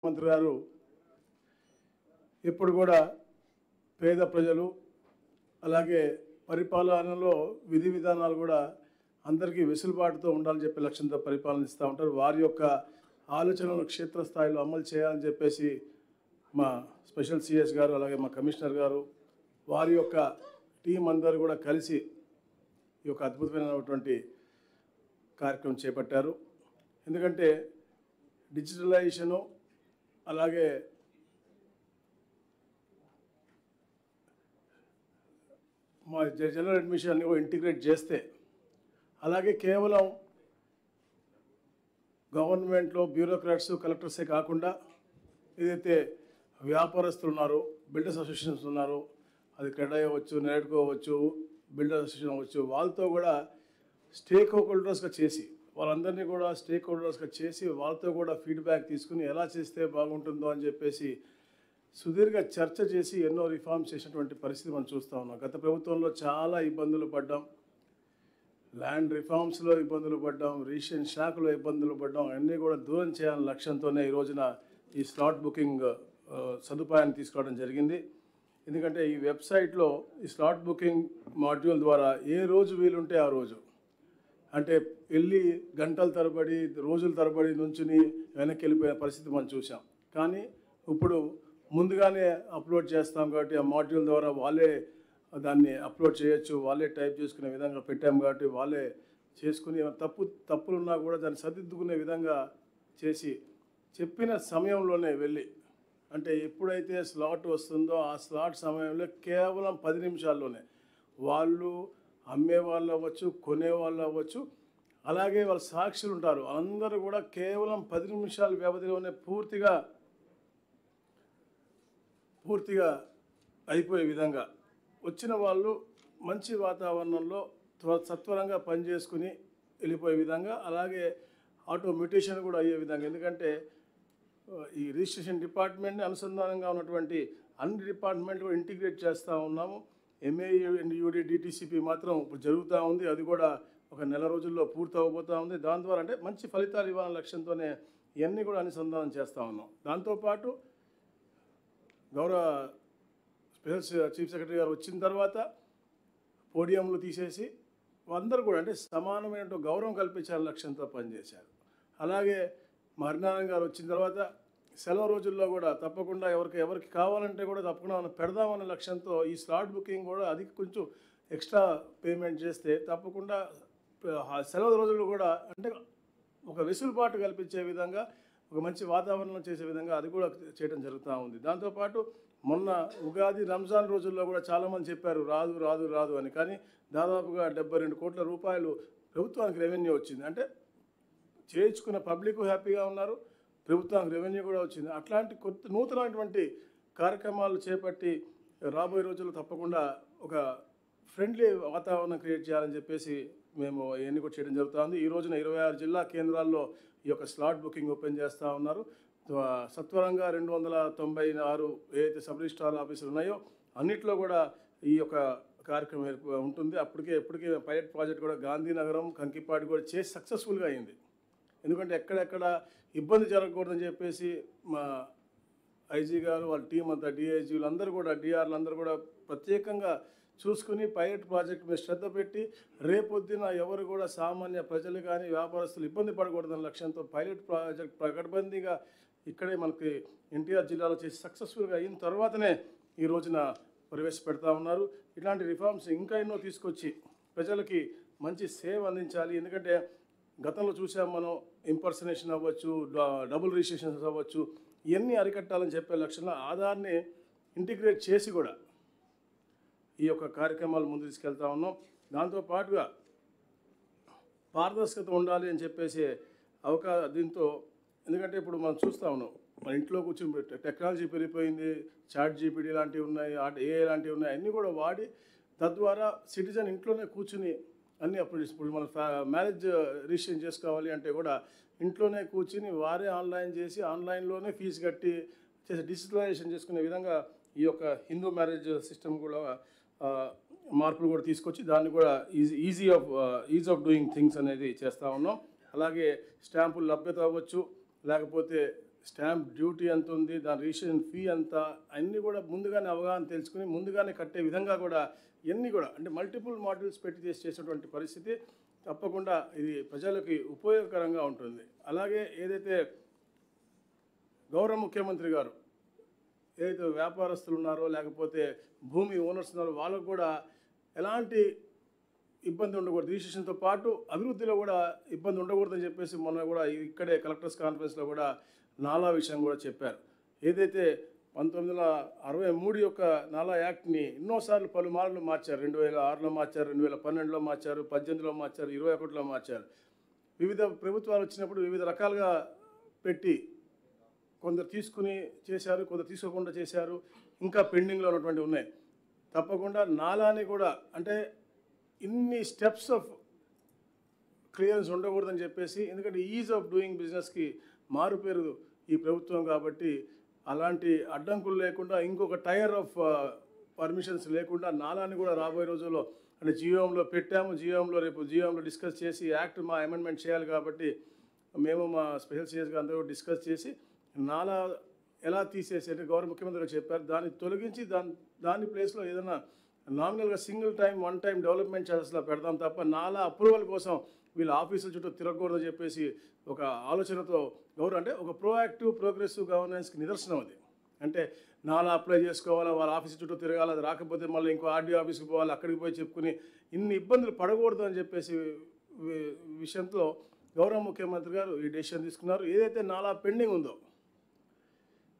మంత్రి గారు ఎప్పుడు కూడా పేద ప్రజలు అలాగే పరిపాలనలో విధి విధానాలు కూడా అందరికీ వెసులుబాటుతో ఉండాలని చెప్పే లక్ష్యంతో పరిపాలనిస్తూ ఉంటారు. వారి యొక్క ఆలోచనలను క్షేత్రస్థాయిలో అమలు చేయాలని చెప్పేసి మా స్పెషల్ సిఎస్ గారు అలాగే మా కమిషనర్ గారు వారి యొక్క టీం అందరూ కూడా కలిసి ఈ యొక్క అద్భుతమైనటువంటి కార్యక్రమం చేపట్టారు. ఎందుకంటే డిజిటలైజేషను అలాగే మా జనరల్ అడ్మిషన్ ఇంటిగ్రేట్ చేస్తే అలాగే కేవలం గవర్నమెంట్లో బ్యూరోక్రాట్స్ కలెక్టర్సే కాకుండా ఏదైతే వ్యాపారస్తులు ఉన్నారో బిల్డర్స్ అసోసియేషన్స్ ఉన్నారో అది క్రెడా అవ్వచ్చు, నెరడ్కో అవ్వచ్చు, బిల్డర్స్ అసోసియేషన్ అవ్వచ్చు, వాళ్ళతో కూడా స్టేక్ హోల్డర్స్గా చేసి వాళ్ళందరినీ కూడా స్టేక్ హోల్డర్స్గా చేసి వాళ్ళతో కూడా ఫీడ్బ్యాక్ తీసుకుని ఎలా చేస్తే బాగుంటుందో అని చెప్పేసి సుదీర్ఘ చర్చ చేసి ఎన్నో రిఫార్మ్స్ చేసినటువంటి పరిస్థితి మనం చూస్తూ ఉన్నాం. గత ప్రభుత్వంలో చాలా ఇబ్బందులు పడ్డాం, ల్యాండ్ రిఫార్మ్స్లో ఇబ్బందులు పడ్డాం, రిజిస్ట్రేషన్ శాఖలో ఇబ్బందులు పడ్డాం. అన్నీ కూడా దూరం చేయాలనే లక్ష్యంతోనే ఈ రోజున ఈ స్లాట్ బుకింగ్ సదుపాయాన్ని తీసుకోవడం జరిగింది. ఎందుకంటే ఈ వెబ్సైట్లో ఈ స్లాట్ బుకింగ్ మాడ్యూల్ ద్వారా ఏ రోజు వీలుంటే ఆ రోజు అంటే వెళ్ళి గంటల తరబడి రోజుల తరబడి నుంచుని వెనక్కి వెళ్ళిపోయిన పరిస్థితి మనం చూసాం. కానీ ఇప్పుడు ముందుగానే అప్లోడ్ చేస్తాం కాబట్టి ఆ మాడ్యూల్ ద్వారా వాళ్ళే దాన్ని అప్లోడ్ చేయొచ్చు, వాళ్ళే టైప్ చేసుకునే విధంగా పెట్టాం కాబట్టి వాళ్ళే చేసుకుని తప్పులున్నా కూడా దాన్ని సరిదిద్దుకునే విధంగా చేసి చెప్పిన సమయంలోనే వెళ్ళి అంటే ఎప్పుడైతే స్లాట్ వస్తుందో ఆ స్లాట్ సమయంలో కేవలం 10 నిమిషాల్లోనే వాళ్ళు అమ్మే వాళ్ళు అవ్వచ్చు, కొనే వాళ్ళు అవ్వచ్చు, అలాగే వాళ్ళ సాక్షులు ఉంటారు అందరూ కూడా కేవలం 10 నిమిషాల వ్యవధిలోనే పూర్తిగా అయిపోయే విధంగా వచ్చిన వాళ్ళు మంచి వాతావరణంలో సత్వరంగా పనిచేసుకుని వెళ్ళిపోయే విధంగా అలాగే ఆటోమేటేషన్ కూడా అయ్యే విధంగా. ఎందుకంటే ఈ రిజిస్ట్రేషన్ డిపార్ట్మెంట్ని అనుసంధానంగా ఉన్నటువంటి అన్ని డిపార్ట్మెంట్ కూడా ఇంటిగ్రేట్ చేస్తూ ఉన్నాము. ఎంఏయుడి డిటిసిపి మాత్రం ఇప్పుడు జరుగుతూ ఉంది, అది కూడా ఒక నెల రోజుల్లో పూర్తి అవ్వబోతూ ఉంది. దాని ద్వారా అంటే మంచి ఫలితాలు ఇవ్వాలనే లక్ష్యంతోనే ఇవన్నీ కూడా అనుసంధానం చేస్తూ ఉన్నాం. దాంతోపాటు గౌరవ స్పెషల్ చీఫ్ సెక్రటరీ గారు వచ్చిన తర్వాత పోడియంలు తీసేసి అందరూ కూడా అంటే సమానమైన గౌరవం కల్పించాలని లక్ష్యంతో పనిచేశారు. అలాగే హరినారాయణ గారు వచ్చిన తర్వాత సెలవు రోజుల్లో కూడా తప్పకుండా ఎవరికి కావాలంటే కూడా తప్పకుండా మనం పెడదామనే లక్ష్యంతో ఈ స్లాట్ బుకింగ్ కూడా అది కొంచెం ఎక్స్ట్రా పేమెంట్ చేస్తే తప్పకుండా సెలవు రోజుల్లో కూడా అంటే ఒక వెసులుబాటు కల్పించే విధంగా ఒక మంచి వాతావరణం చేసే విధంగా అది కూడా చేయడం జరుగుతూ ఉంది. దాంతోపాటు మొన్న ఉగాది రంజాన్ రోజుల్లో కూడా చాలామంది చెప్పారు రాదు రాదు రాదు అని, కానీ దాదాపుగా 72 కోట్ల రూపాయలు ప్రభుత్వానికి రెవెన్యూ వచ్చింది. అంటే చేయించుకున్న పబ్లిక్ హ్యాపీగా ఉన్నారు, ప్రభుత్వానికి రెవెన్యూ కూడా వచ్చింది. అట్లాంటి నూతనమైనటువంటి కార్యక్రమాలు చేపట్టి రాబోయే రోజుల్లో తప్పకుండా ఒక ఫ్రెండ్లీ వాతావరణం క్రియేట్ చేయాలని చెప్పేసి మేము ఇవన్నీ కూడా చేయడం జరుగుతుంది. ఈ రోజున 26 జిల్లా కేంద్రాల్లో ఈ యొక్క స్లాట్ బుకింగ్ ఓపెన్ చేస్తూ ఉన్నారు. సత్వరంగా 296 ఏదైతే సబ్ రిజిస్ట్రార్ ఆఫీసులు ఉన్నాయో అన్నిట్లో కూడా ఈ యొక్క కార్యక్రమం ఉంటుంది. ఎప్పటికే పైలట్ ప్రాజెక్ట్ కూడా గాంధీనగరం, కంకిపాటి కూడా చేసి సక్సెస్ఫుల్గా అయింది. ఎందుకంటే ఎక్కడెక్కడ ఇబ్బంది జరగకూడదని చెప్పేసి మా ఐజీ గారు వాళ్ళ టీం అంతా డిఐజీలు అందరూ కూడా డిఆర్లు అందరూ కూడా ప్రత్యేకంగా చూసుకుని పైలట్ ప్రాజెక్ట్ మీద శ్రద్ధ పెట్టి రేపొద్దున ఎవరు కూడా సామాన్య ప్రజలు కానీ వ్యాపారస్తులు ఇబ్బంది పడకూడదన్న లక్ష్యంతో పైలట్ ప్రాజెక్ట్ పకడ్బందీగా ఇక్కడే మనకి ఎన్టీఆర్ జిల్లాలో చేసి సక్సెస్ఫుల్గా అయిన తర్వాతనే ఈ రోజున ప్రవేశపెడతా ఉన్నారు. ఇట్లాంటి రిఫార్మ్స్ ఇంకా ఎన్నో తీసుకొచ్చి ప్రజలకి మంచి సేవ అందించాలి. ఎందుకంటే గతంలో చూసాం మనం ఇంపర్సనేషన్ అవ్వచ్చు, డబుల్ రిజిస్ట్రేషన్స్ అవ్వచ్చు, ఇవన్నీ అరికట్టాలని చెప్పే లక్ష్యంలో ఆధార్ని ఇంటిగ్రేట్ చేసి కూడా ఈ యొక్క కార్యక్రమాలు ముందు తీసుకెళ్తా ఉన్నాం. దాంతోపాటుగా పారదర్శకత ఉండాలి అని చెప్పేసి దీంతో ఎందుకంటే ఇప్పుడు మనం చూస్తూ ఉన్నాం మన ఇంట్లో కూర్చొని టెక్నాలజీ పెరిగిపోయింది, చాట్ జీపీటీ లాంటివి ఉన్నాయి, ఏఐ లాంటివి ఉన్నాయి, అన్నీ కూడా వాడి తద్వారా సిటిజన్ ఇంట్లోనే కూర్చుని అన్నీ అప్పుడు ఇప్పుడు మనం మ్యారేజ్ రిజిస్ట్రేషన్ చేసుకోవాలి అంటే కూడా ఇంట్లోనే కూర్చుని వారే ఆన్లైన్ చేసి ఆన్లైన్లోనే ఫీజు కట్టి చేసి డిజిటలైజేషన్ చేసుకునే విధంగా ఈ యొక్క హిందూ మ్యారేజ్ సిస్టమ్ కూడా మార్పులు కూడా తీసుకొచ్చి దాన్ని కూడా ఈజ్ ఆఫ్ డూయింగ్ థింగ్స్ అనేది చేస్తూ ఉన్నాం. అలాగే స్టాంపులు లభ్యత అవ్వచ్చు, లేకపోతే స్టాంప్ డ్యూటీ ఎంత ఉంది, దాని రిజిస్ట్రేషన్ ఫీ ఎంత, అన్నీ కూడా ముందుగానే అవగాహన తెలుసుకుని ముందుగానే కట్టే విధంగా కూడా ఇవన్నీ కూడా అంటే మల్టిపుల్ మాడ్యూల్స్ పెట్టి చేసేటువంటి పరిస్థితి తప్పకుండా ఇది ప్రజలకి ఉపయోగకరంగా ఉంటుంది. అలాగే ఏదైతే గౌరవ ముఖ్యమంత్రి గారు ఏదైతే వ్యాపారస్తులు ఉన్నారో లేకపోతే భూమి ఓనర్స్ ఉన్నారో వాళ్ళకు కూడా ఎలాంటి ఇబ్బంది ఉండకూడదు, రిజిస్ట్రేషన్తో పాటు అభివృద్ధిలో కూడా ఇబ్బంది ఉండకూడదని చెప్పేసి మొన్న కూడా ఇక్కడే కలెక్టర్స్ కాన్ఫరెన్స్లో కూడా నాలా విషయం కూడా చెప్పారు. ఏదైతే 1963 యొక్క నాలా యాక్ట్ని ఎన్నోసార్లు పలుమార్లు మార్చారు. 2006లో మార్చారు, 2012లో మార్చారు, 18లో మార్చారు, 21లో మార్చారు. వివిధ ప్రభుత్వాలు వచ్చినప్పుడు వివిధ రకాలుగా పెట్టి కొందరు తీసుకుని చేశారు, కొందరు తీసుకోకుండా చేశారు, ఇంకా పెండింగ్లో ఉన్నటువంటి ఉన్నాయి. తప్పకుండా నాలాని కూడా అంటే ఇన్ని స్టెప్స్ ఆఫ్ క్లియరెన్స్ ఉండకూడదని చెప్పేసి, ఎందుకంటే ఈజ్ ఆఫ్ డూయింగ్ బిజినెస్కి మారుపేరు ఈ ప్రభుత్వం కాబట్టి అలాంటి అడ్డంకులు లేకుండా ఇంకొక టైర్ ఆఫ్ పర్మిషన్స్ లేకుండా నాలాని కూడా రాబోయే రోజుల్లో అంటే జీవోంలో పెట్టాము. రేపు జీవోంలో డిస్కస్ చేసి యాక్ట్ మా అమెండ్మెంట్ చేయాలి కాబట్టి మేము మా స్పెషల్ సిఎస్గా అందరూ డిస్కస్ చేసి నాలా ఎలా తీసేసి అంటే గౌరవ ముఖ్యమంత్రి గారు చెప్పారు దాన్ని తొలగించి దాని ప్లేస్లో ఏదైనా నామినల్గా single time one time development ఛార్జెస్లో పెడతాం తప్ప నాలా అప్రూవల్ కోసం వీళ్ళ ఆఫీసుల చుట్టూ తిరగకూడదని చెప్పేసి ఒక ఆలోచనతో అంటే ఒక ప్రోయాక్టివ్ ప్రోగ్రెసివ్ గవర్నెన్స్కి నిదర్శనం అది. అంటే నాలా అప్లై చేసుకోవాలా, వాళ్ళ ఆఫీసు చుట్టూ తిరగాలి, అది రాకపోతే మళ్ళీ ఇంకో ఆర్డీఓ ఆఫీస్కి పోవాలి, అక్కడికి పోయి చెప్పుకుని ఇన్ని ఇబ్బందులు పడకూడదు అని చెప్పేసి విషయంతో గౌరవ ముఖ్యమంత్రి గారు ఈ డెసిషన్ తీసుకున్నారు. ఏదైతే నాలా పెండింగ్ ఉందో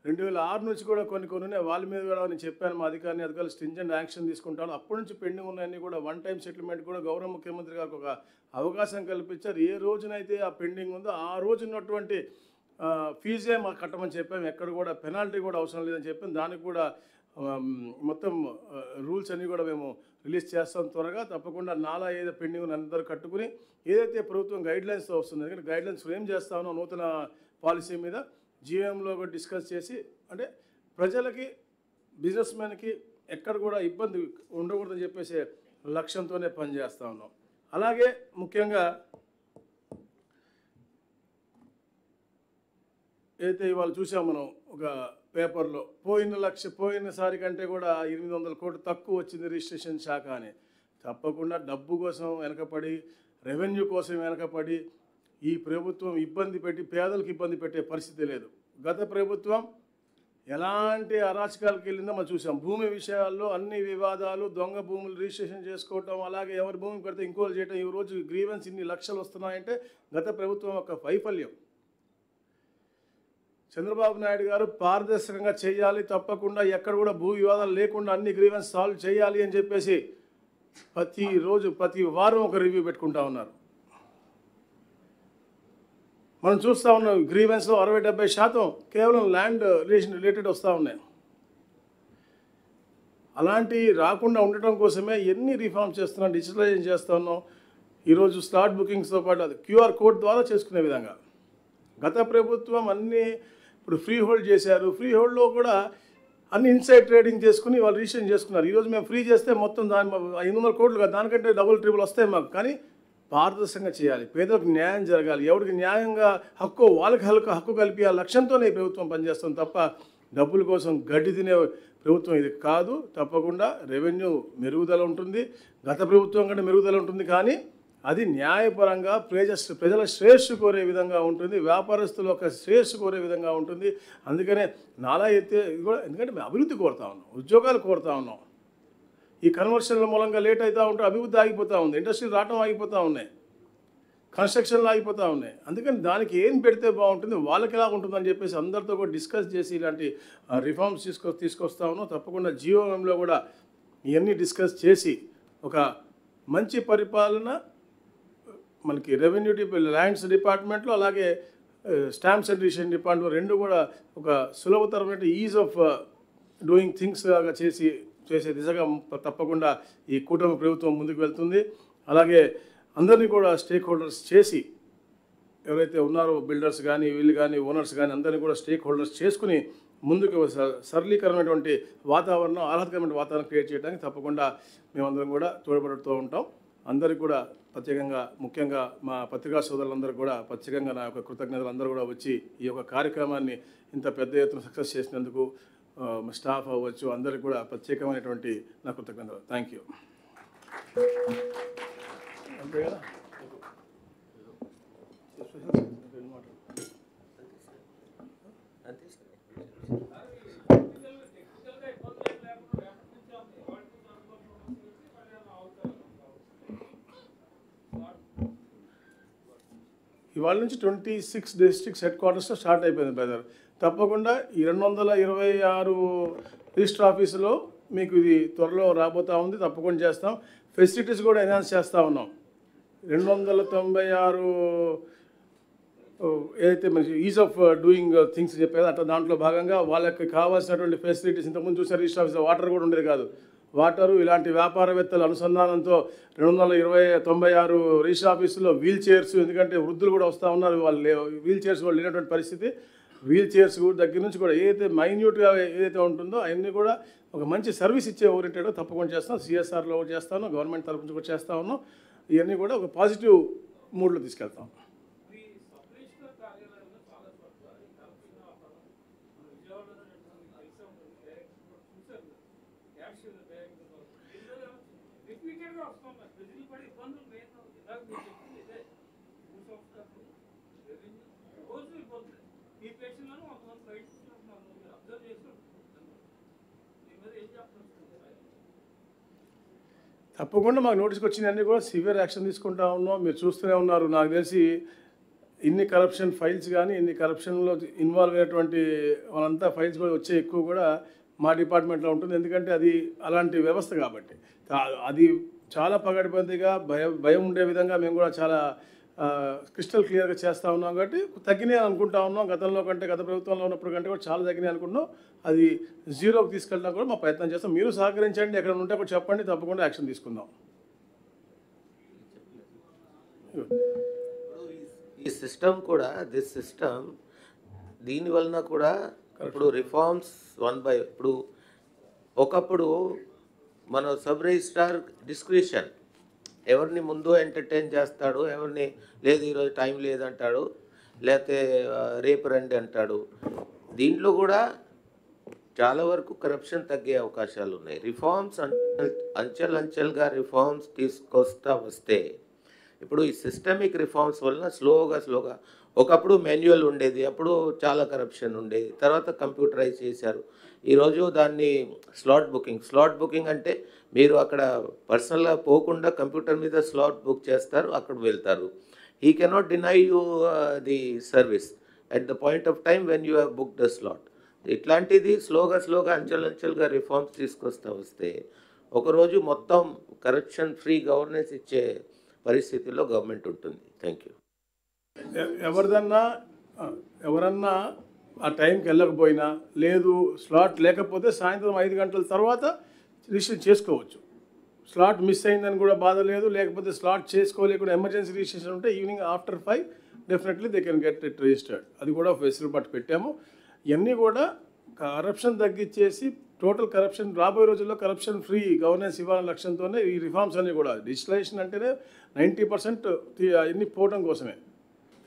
2006 నుంచి కూడా కొన్ని ఉన్నాయి, వాళ్ళ మీద కూడా నేను చెప్పాను మా అధికారులు స్ట్రింజెంట్ యాక్షన్ తీసుకుంటాను. అప్పటి నుంచి పెండింగ్ ఉన్నాయని కూడా వన్ టైం సెటిల్మెంట్ కూడా గౌరవ ముఖ్యమంత్రి గారికి ఒక అవకాశం కల్పించారు. ఏ రోజునైతే ఆ పెండింగ్ ఉందో ఆ రోజు ఉన్నటువంటి ఫీజే మాకు కట్టమని చెప్పాము, ఎక్కడ కూడా పెనాల్టీ కూడా అవసరం లేదని చెప్పాము. దానికి కూడా మొత్తం రూల్స్ అన్నీ కూడా మేము రిలీజ్ చేస్తాం త్వరగా. తప్పకుండా నాలా ఏదో పెండింగ్ ఉన్న అందరూ కట్టుకుని ఏదైతే ప్రభుత్వం గైడ్లైన్స్తో వస్తుంది, ఎందుకంటే గైడ్లైన్స్ ఫ్రేమ్ చేస్తా ఉన్నాం నూతన పాలసీ మీద జీఎంలో కూడా డిస్కస్ చేసి అంటే ప్రజలకి బిజినెస్ మ్యాన్కి ఎక్కడ కూడా ఇబ్బంది ఉండకూడదని చెప్పేసి లక్ష్యంతోనే పనిచేస్తూ ఉన్నాం. అలాగే ముఖ్యంగా అయితే ఇవాళ చూసాం మనం ఒక పేపర్లో పోయినసారి కంటే కూడా 800 కోట్లు తక్కువ వచ్చింది రిజిస్ట్రేషన్ శాఖ అని. తప్పకుండా డబ్బు కోసం వెనకపడి రెవెన్యూ కోసం వెనకపడి ఈ ప్రభుత్వం ఇబ్బంది పెట్టి పేదలకు ఇబ్బంది పెట్టే పరిస్థితి లేదు. గత ప్రభుత్వం ఎలాంటి అరాచకాలకు వెళ్ళిందో మనం చూసాం. భూమి విషయాల్లో అన్ని వివాదాలు, దొంగ భూములు రిజిస్ట్రేషన్ చేసుకోవటం, అలాగే ఎవరి భూమి పెడితే ఇంకోలు చేయటం, ఈ రోజు గ్రీవెన్స్ ఇన్ని లక్షలు వస్తున్నాయంటే గత ప్రభుత్వం యొక్క వైఫల్యం. చంద్రబాబు నాయుడు గారు పారదర్శకంగా చేయాలి, తప్పకుండా ఎక్కడ కూడా భూ వివాదాలు లేకుండా అన్ని గ్రీవెన్స్ సాల్వ్ చేయాలి అని చెప్పేసి ప్రతి వారం ఒక రివ్యూ పెట్టుకుంటా ఉన్నారు. మనం చూస్తూ ఉన్నాం గ్రీవెన్స్లో 60-70% కేవలం ల్యాండ్ రిలేటెడ్ వస్తూ ఉన్నాయి. అలాంటి రాకుండా ఉండటం కోసమే ఎన్ని రిఫార్మ్స్ చేస్తున్నాం, డిజిటలైజేషన్ చేస్తూ ఉన్నాం. ఈరోజు స్లాట్ బుకింగ్స్తో పాటు అది QR కోడ్ ద్వారా చేసుకునే విధంగా గత ప్రభుత్వం అన్నీ ఇప్పుడు ఫ్రీ హోల్డ్ చేశారు. ఫ్రీ హోల్డ్లో కూడా అన్ని ఇన్సైడ్ ట్రేడింగ్ చేసుకుని వాళ్ళు రిజిస్ట్రేషన్ చేసుకున్నారు. ఈరోజు మేము ఫ్రీ చేస్తే మొత్తం 500 కోట్లు కాదు, దానికంటే డబుల్ ట్రిపుల్ వస్తాయి మాకు. కానీ పారదర్శకంగా చేయాలి, పేదలకు న్యాయం జరగాలి, ఎవరికి న్యాయంగా వాళ్ళకి హక్కు కల్పించే లక్ష్యంతోనే ప్రభుత్వం పనిచేస్తుంది తప్ప డబ్బుల కోసం గడ్డి తినే ప్రభుత్వం ఇది కాదు. తప్పకుండా రెవెన్యూ మెరుగుదల ఉంటుంది, గత ప్రభుత్వం కంటే మెరుగుదల ఉంటుంది, కానీ అది న్యాయపరంగా ప్రజల శ్రేయస్సు కోరే విధంగా ఉంటుంది, వ్యాపారస్తుల యొక్క శ్రేయస్సు కోరే విధంగా ఉంటుంది. అందుకనే నాలా అయితే కూడా ఎందుకంటే మేము అభివృద్ధి కోరుతా ఉన్నాం, ఉద్యోగాలు కోరుతా ఉన్నాం. ఈ కన్వర్షన్ల మూలంగా లేట్ అవుతూ ఉంటే అభివృద్ధి ఆగిపోతూ ఉంది, ఇండస్ట్రీలు రావటం ఆగిపోతూ ఉన్నాయి, కన్స్ట్రక్షన్లు ఆగిపోతూ ఉన్నాయి. అందుకని దానికి ఏం పెడితే బాగుంటుంది, వాళ్ళకి ఎలా ఉంటుందని చెప్పేసి అందరితో కూడా డిస్కస్ చేసి ఇలాంటి రిఫార్మ్స్ తీసుకొస్తా ఉన్నాం. తప్పకుండా జీఓఎంలో కూడా ఇవన్నీ డిస్కస్ చేసి ఒక మంచి పరిపాలన మనకి రెవెన్యూ ల్యాండ్స్ డిపార్ట్మెంట్లో అలాగే స్టాంప్స్ అండ్ రిజిస్ట్రేషన్ డిపార్ట్మెంట్ రెండు కూడా ఒక సులభతరమైన ఈజ్ ఆఫ్ డూయింగ్ థింగ్స్ లాగా చేసే దిశగా తప్పకుండా ఈ కూటమి ప్రభుత్వం ముందుకు వెళ్తుంది. అలాగే అందరినీ కూడా స్టేక్ హోల్డర్స్ చేసి ఎవరైతే ఉన్నారో బిల్డర్స్ కానీ వీళ్ళు కానీ ఓనర్స్ కానీ అందరినీ కూడా స్టేక్ హోల్డర్స్ చేసుకుని ముందుకు సరళీకరమైనటువంటి వాతావరణం, ఆహ్లాదకరమైన వాతావరణం క్రియేట్ చేయడానికి తప్పకుండా మేమందరం కూడా తోడ్పడుతూ ఉంటాం. అందరికీ కూడా ప్రత్యేకంగా ముఖ్యంగా మా పత్రికా సోదరులందరూ కూడా ప్రత్యేకంగా నా యొక్క కృతజ్ఞతలు అందరూ కూడా వచ్చి ఈ యొక్క కార్యక్రమాన్ని ఇంత పెద్ద ఎత్తున సక్సెస్ చేసినందుకు స్టాఫ్ అవ్వచ్చు అందరికి కూడా ప్రత్యేకమైనటువంటి నా కృతజ్ఞతలు. Thank you. అంతే కదా. ఇవాళ నుంచి 26 డిస్ట్రిక్ట్స్ హెడ్ క్వార్టర్స్లో స్టార్ట్ అయిపోయింది బ్రదర్. తప్పకుండా ఈ 226 రిజిస్టర్ ఆఫీసులో మీకు ఇది త్వరలో రాబోతూ ఉంది. తప్పకుండా చేస్తాం. ఫెసిలిటీస్ కూడా ఎన్హాన్స్ చేస్తూ ఉన్నాం. 296 ఏదైతే మనకి ఈజ్ ఆఫ్ డూయింగ్ థింగ్స్ చెప్పేది అట్లా దాంట్లో భాగంగా వాళ్ళకి కావాల్సినటువంటి ఫెసిలిటీస్ ఇంతకుముందు చూసారు రిజిస్టర్ ఆఫీస్లో వాటర్ కూడా ఉండేది కాదు. వాటరు ఇలాంటి వ్యాపారవేత్తల అనుసంధానంతో 296 రిజిస్టర్ ఆఫీసులో వీల్ చైర్స్, ఎందుకంటే వృద్ధులు కూడా వస్తూ ఉన్నారు, వాళ్ళు వీల్ చైర్స్ కూడా లేనటువంటి పరిస్థితి. వీల్ చైర్స్ దగ్గర నుంచి కూడా ఏదైతే మైన్యూట్గా ఏదైతే ఉంటుందో అవన్నీ కూడా ఒక మంచి సర్వీస్ ఇచ్చే ఓరియంటెడ్ తప్పకుండా చేస్తాం. సిఎస్ఆర్లో కూడా చేస్తాను, గవర్నమెంట్ తరఫు నుంచి కూడా చేస్తూ ఉన్నాం. ఇవన్నీ కూడా ఒక పాజిటివ్ మూడ్లో తీసుకెళ్తాం. తప్పకుండా మాకు నోటీస్కి వచ్చినవన్నీ కూడా సివియర్ యాక్షన్ తీసుకుంటా ఉన్నాం. మీరు చూస్తూనే ఉన్నారు. నాకు తెలిసి ఇన్ని కరప్షన్ ఫైల్స్ కానీ ఇన్ని కరప్షన్లో ఇన్వాల్వ్ అయినటువంటి వాళ్ళంతా ఫైల్స్ కూడా వచ్చే ఎక్కువ కూడా మా డిపార్ట్మెంట్లో ఉంటుంది. ఎందుకంటే అది అలాంటి వ్యవస్థ కాబట్టి అది చాలా పగడ్బందీగా భయం ఉండే విధంగా మేము కూడా చాలా క్రిస్టల్ క్లియర్గా చేస్తూ ఉన్నాం. కాబట్టి తగ్గినాయి అనుకుంటా ఉన్నాం. గతంలో కంటే గత ప్రభుత్వంలో ఉన్నప్పుడు కంటే కూడా చాలా తగ్గినాయి అనుకుంటున్నాం. అది జీరోకి తీసుకెళ్ళడం కూడా మా ప్రయత్నం చేస్తాం. మీరు సహకరించండి, ఎక్కడ ఉంటే కూడా చెప్పండి, తప్పకుండా యాక్షన్ తీసుకుందాం. ఈ సిస్టమ్ కూడా దీనివలన కూడా ఇప్పుడు రిఫార్మ్స్ ఇప్పుడు ఒకప్పుడు మన సబ్ రిజిస్ట్రార్ డిస్క్రిషన్ ఎవరిని ముందు ఎంటర్టైన్ చేస్తాడు, ఎవరిని లేదు ఈరోజు టైం లేదంటాడు, లేకపోతే రేపు రండి అంటాడు. దీంట్లో కూడా చాలా వరకు కరప్షన్ తగ్గే అవకాశాలు ఉన్నాయి. రిఫార్మ్స్ అంచెలంచెలుగా రిఫార్మ్స్ తీసుకొస్తా వస్తే ఇప్పుడు ఈ సిస్టమిక్ రిఫార్మ్స్ వలన స్లోగా ఒకప్పుడు మాన్యువల్ ఉండేది, అప్పుడు చాలా కరప్షన్ ఉండేది, తర్వాత కంప్యూటరైజ్ చేశారు. ఈరోజు దాన్ని స్లాట్ బుకింగ్ అంటే మీరు అక్కడ పర్సనల్గా పోకుండా కంప్యూటర్ మీద స్లాట్ బుక్ చేస్తారు, అక్కడ వెళ్తారు. He cannot deny you the service at the point of time when you have book the slot. ఇట్లాంటిది స్లోగా అంచెలంచెలుగా రిఫార్మ్స్ తీసుకొస్తా వస్తే ఒకరోజు మొత్తం కరప్షన్ ఫ్రీ గవర్నెన్స్ ఇచ్చే పరిస్థితిలో గవర్నమెంట్ ఉంటుంది. Thank you. ఎవరన్నా ఆ టైంకి వెళ్ళకపోయినా లేదు, స్లాట్ లేకపోతే సాయంత్రం 5 గంటల తర్వాత రిజిస్ట్రేషన్ చేసుకోవచ్చు. స్లాట్ మిస్ అయిందని కూడా బాధ లేదు. లేకపోతే స్లాట్ చేసుకోలేకుండా ఎమర్జెన్సీ రిజిస్ట్రేషన్ ఉంటే evening after 5 definitely they can get it registered. అది కూడా వెసులుబాటు పెట్టాము. ఇవన్నీ కూడా కరప్షన్ తగ్గించేసి టోటల్ కరప్షన్ రాబోయే రోజుల్లో కరప్షన్ ఫ్రీ గవర్నెన్స్ ఇవ్వాలనే లక్ష్యంతోనే ఈ రిఫార్మ్స్ అన్నీ కూడా. డిజిటలైజేషన్ అంటేనే 90% అన్ని పోవడం కోసమే.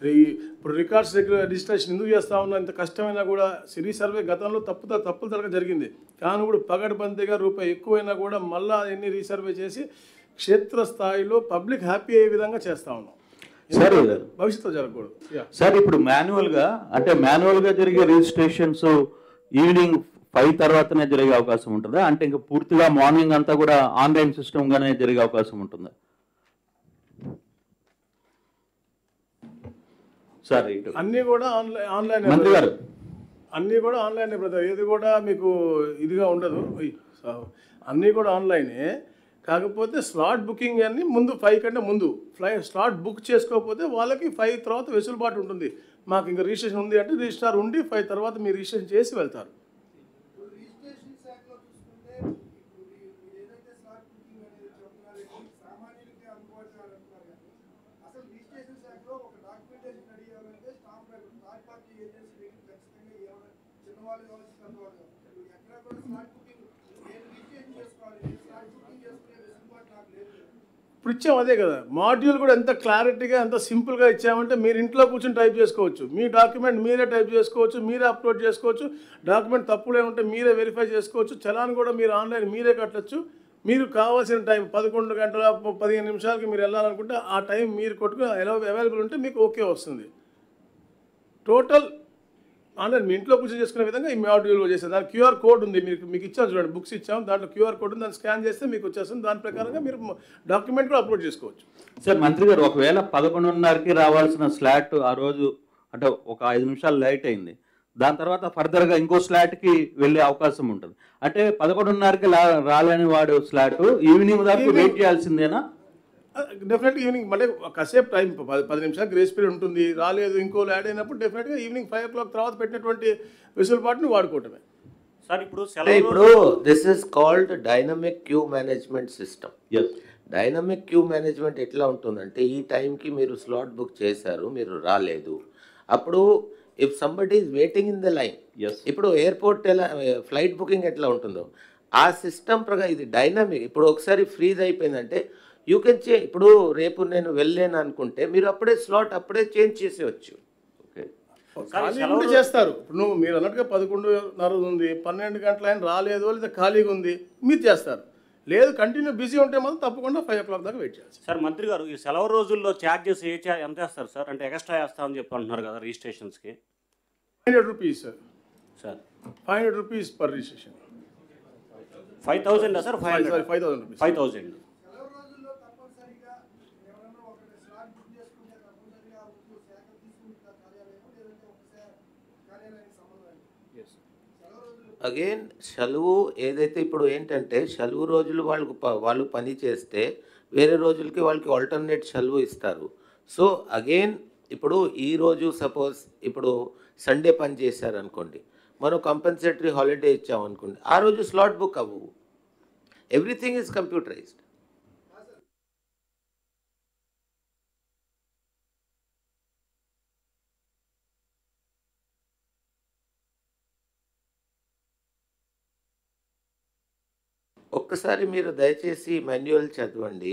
ఇప్పుడు రికార్డ్స్ డిజిటలైజేషన్ ఎందుకు చేస్తూ ఉన్నా, ఇంత కష్టమైనా కూడా రీసర్వే గతంలో తప్పులు తరగ జరిగింది. కానీ కూడా పగడ్బందీగా రూపాయి ఎక్కువైనా కూడా మళ్ళీ ఎన్ని రీసర్వే చేసి క్షేత్రస్థాయిలో పబ్లిక్ హ్యాపీ అయ్యే విధంగా చేస్తూ ఉన్నాం. సార్ భవిష్యత్తులో జరగకూడదు. సార్ ఇప్పుడు మాన్యువల్గా జరిగే రిజిస్ట్రేషన్స్ ఈవినింగ్ 5 తర్వాతనే జరిగే అవకాశం ఉంటుందా? అంటే ఇంకా పూర్తిగా మార్నింగ్ అంతా కూడా ఆన్లైన్ సిస్టమ్గానే జరిగే అవకాశం ఉంటుందా? సార్ అన్నీ కూడా ఆన్లైన్ మంత్రి గారు అన్నీ కూడా ఆన్లైనే బ్రదర్. ఏది కూడా మీకు ఇదిగా ఉండదు. అన్నీ కూడా ఆన్లైనే. కాకపోతే స్లాట్ బుకింగ్ అన్నీ ముందు 5 కంటే ముందు స్లాట్ బుక్ చేసుకోకపోతే వాళ్ళకి 5 తర్వాత వెసులుబాటు ఉంటుంది. మాకు ఇంకా రిజిస్ట్రేషన్ ఉంది అంటే రిజిస్ట్రార్ ఉండి 5 తర్వాత మీరు రిజిస్ట్రేషన్ చేసి వెళ్తారు. ఇప్పుడు ఇచ్చాం అదే కదా, మాడ్యూల్ కూడా ఎంత క్లారిటీగా ఎంత సింపుల్గా ఇచ్చామంటే మీరు ఇంట్లో కూర్చొని టైప్ చేసుకోవచ్చు, మీ డాక్యుమెంట్ మీరే టైప్ చేసుకోవచ్చు, మీరే అప్లోడ్ చేసుకోవచ్చు, డాక్యుమెంట్ తప్పులే ఉంటే మీరే వెరిఫై చేసుకోవచ్చు, చలాన్ కూడా మీరు ఆన్లైన్ మీరే కట్టచ్చు. మీరు కావాల్సిన టైం 11 గంటల 15 నిమిషాలకి మీరు వెళ్ళాలనుకుంటే ఆ టైం మీరు కొట్టుకుని అవైలబుల్ ఉంటే మీకు ఓకే వస్తుంది. టోటల్ ఆన్లైన్ మీ ఇంట్లో కూర్చొని చేసుకునే విధంగా ఈ మాడ్యూల్ చేస్తారు. దాని క్యూఆర్ కోడ్ ఉంది, మీకు ఇచ్చాం చూడండి, బుక్స్ ఇచ్చాం, దాంట్లో క్యూఆర్ కోడ్ ఉంది, దాన్ని స్కాన్ చేస్తే మీకు వచ్చేస్తుంది. దాని ప్రకారంగా మీరు డాక్యుమెంట్ కూడా అప్లోడ్ చేసుకోవచ్చు. సార్ మంత్రి గారు, ఒకవేళ 11:30కి రావాల్సిన స్లాట్ ఆ రోజు అంటే ఒక 5 నిమిషాలు లేట్ అయింది, దాని తర్వాత ఫర్దర్గా ఇంకో స్లాట్కి వెళ్ళే అవకాశం ఉంటుంది. అంటే 11:30కి రాలేని వాడు స్లాట్ ఈవినింగ్ దాకా వెయిట్ చేయాల్సిందేనా? డెఫినెట్గా ఈవినింగ్ మళ్ళీ కాసేపు టైం 10 నిమిషాలు గ్రేస్ పీరియడ్ ఉంటుంది. రాలేదు ఇంకో యాడ్ అయినప్పుడు డెఫినెట్గా ఈవినింగ్ 5 o'clock తర్వాత పెట్టినటువంటి వెసులుబాటుని వాడుకోవటమే. సార్ ఇప్పుడు this is called dynamic queue management system. Dynamic queue management ఎట్లా ఉంటుందంటే, ఈ టైంకి మీరు స్లాట్ బుక్ చేశారు, మీరు రాలేదు, అప్పుడు if somebody is waiting in the line, ఇప్పుడు ఎయిర్పోర్ట్ ఎలా ఫ్లైట్ బుకింగ్ ఎట్లా ఉంటుందో ఆ సిస్టమ్ ప్రకారం ఇది డైనమిక్. ఇప్పుడు ఒకసారి ఫ్రీజ్ అయిపోయిందంటే యూ కెన్ చేంజ్. ఇప్పుడు రేపు నేను వెళ్ళలేను అనుకుంటే మీరు అప్పుడే స్లాట్ అప్పుడే చేంజ్ చేసేవచ్చు. ఖాళీ చేస్తారు. ఇప్పుడు మీరు అన్నట్టుగా 11:30 ఉంది, 12 గంటల ఆయన రాలేదు లేదా ఖాళీగా ఉంది, మీరు చేస్తారు. లేదు కంటిన్యూ బిజీ ఉంటే మాత్రం తప్పకుండా 5 o'clock దాకా వెయిట్ చేయాలి. సార్ మంత్రి గారు, ఈ సెలవు రోజుల్లో ఛార్జెస్ ఎంత వేస్తారు సార్? అంటే ఎక్స్ట్రా వేస్తామని చెప్పి అంటున్నారు కదా రిజిస్ట్రేషన్స్కి. 500 rupees sir. 500 rupees per registration. 5,000 sir? 5,000 rupees. 5,000. Again సెలవు ఏదైతే ఇప్పుడు ఏంటంటే సెలవు రోజులు వాళ్ళు పని చేస్తే వేరే రోజులకి వాళ్ళకి ఆల్టర్నేట్ సెలవు ఇస్తారు. సో అగైన్ ఇప్పుడు ఈరోజు సపోజ్ ఇప్పుడు సండే పని చేశారనుకోండి, మనం కంపెన్సేటరీ హాలిడే ఇచ్చామనుకోండి, ఆ రోజు స్లాట్ బుక్ అవ్వవు. Everything is computerised. ఒక్కసారి మీరు దయచేసి మాన్యువల్ చదవండి.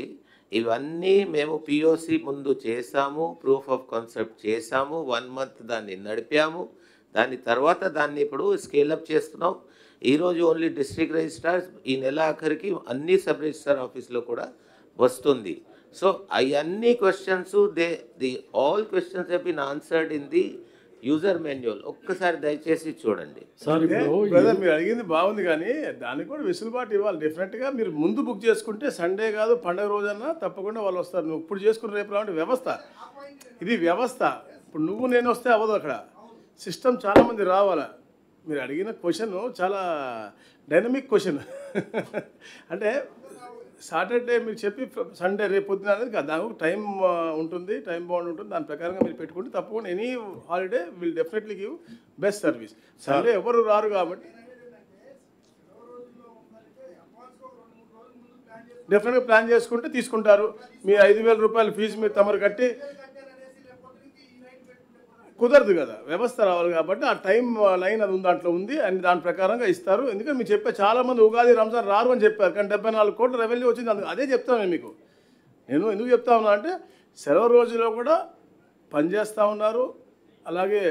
ఇవన్నీ మేము పిఓసి ముందు చేసాము, ప్రూఫ్ ఆఫ్ కాన్సెప్ట్ చేసాము, 1 month దాన్ని నడిపాము, దాని తర్వాత దాన్ని ఇప్పుడు స్కేలప్ చేస్తున్నాం. ఈరోజు ఓన్లీ డిస్ట్రిక్ట్ రిజిస్ట్రార్స్, ఈ నెల ఆఖరికి అన్ని సబ్ రిజిస్ట్రార్ ఆఫీస్లో కూడా వస్తుంది. సో అవన్నీ questions all questions have been answered in the user manual. ఒక్కసారి దయచేసి చూడండి. బ్రదర్ మీరు అడిగింది బాగుంది, కానీ దానికి కూడా వెసులుబాటు ఇవ్వాలి. డెఫినెట్గా మీరు ముందు బుక్ చేసుకుంటే సండే కాదు పండుగ రోజన్నా తప్పకుండా వాళ్ళు వస్తారు. నువ్వు ఇప్పుడు చేసుకుని రేపు రావంటే వ్యవస్థ, ఇది వ్యవస్థ. ఇప్పుడు నువ్వు నేను వస్తే అవ్వదు, అక్కడ సిస్టమ్ చాలామంది రావాలా. మీరు అడిగిన క్వశ్చన్ చాలా డైనమిక్ క్వశ్చన్. అంటే సాటర్డే మీరు చెప్పి సండే రేపు పొద్దున అనేది కాదు, దానికి టైం ఉంటుంది, టైం బాండ్ ఉంటుంది. దాని ప్రకారంగా మీరు పెట్టుకుంటే తప్పకుండా any holiday will definitely give best service. Sunday ఎవరు రారు కాబట్టి డెఫినెట్గా ప్లాన్ చేసుకుంటే తీసుకుంటారు. మీ 5,000 రూపాయల ఫీజు మీరు తమరు కట్టి కుదరదు కదా, వ్యవస్థ రావాలి కాబట్టి ఆ టైం లైన్ అది దాంట్లో ఉంది అని దాని ప్రకారంగా ఇస్తారు. ఎందుకంటే మీరు చెప్పే చాలామంది ఉగాది రంజాన్ రారు అని చెప్పారు, కానీ 74 కోట్ల రెవెన్యూ వచ్చింది. అదే చెప్తాను నేను మీకు. నేను ఎందుకు చెప్తా ఉన్నా అంటే సెలవు రోజుల్లో కూడా పనిచేస్తూ ఉన్నారు. అలాగే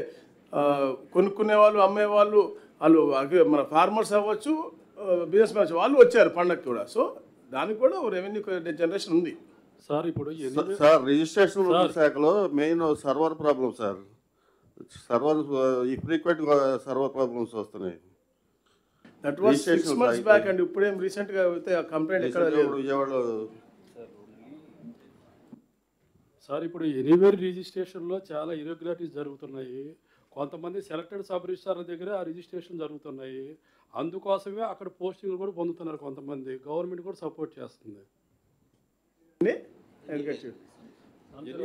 కొనుక్కునే వాళ్ళు, అమ్మేవాళ్ళు, వాళ్ళు మన ఫార్మర్స్ అవ్వచ్చు, బిజినెస్ మ్యాన్స్ వాళ్ళు వచ్చారు పండగకి కూడా. సో దానికి కూడా రెవెన్యూ జనరేషన్ ఉంది. సార్ ఇప్పుడు సార్ రిజిస్ట్రేషన్ శాఖలో main server problem sir. Server ఈ ఫ్రీక్వెంట్ సర్వర్ ప్రాబ్లమ్స్ వస్తున్నాయి. That was 6 months back and ఇప్పుడేం రీసెంట్గా అయితే ఆ కంప్లైంట్ ఎక్కడ లేదు. విజయవాడలో సార్ ఇప్పుడు ఎనీవేర్ రిజిస్ట్రేషన్లో చాలా ఇర్రెగ్యులారిటీస్ జరుగుతున్నాయి. కొంతమంది సెలెక్టెడ్ సబ్ రిజిస్ట్రార్ల దగ్గర ఆ రిజిస్ట్రేషన్ జరుగుతున్నాయి. అందుకోసమే అక్కడ పోస్టింగ్లు కూడా పొందుతున్నారు కొంతమంది. గవర్నమెంట్ కూడా సపోర్ట్ చేస్తుంది.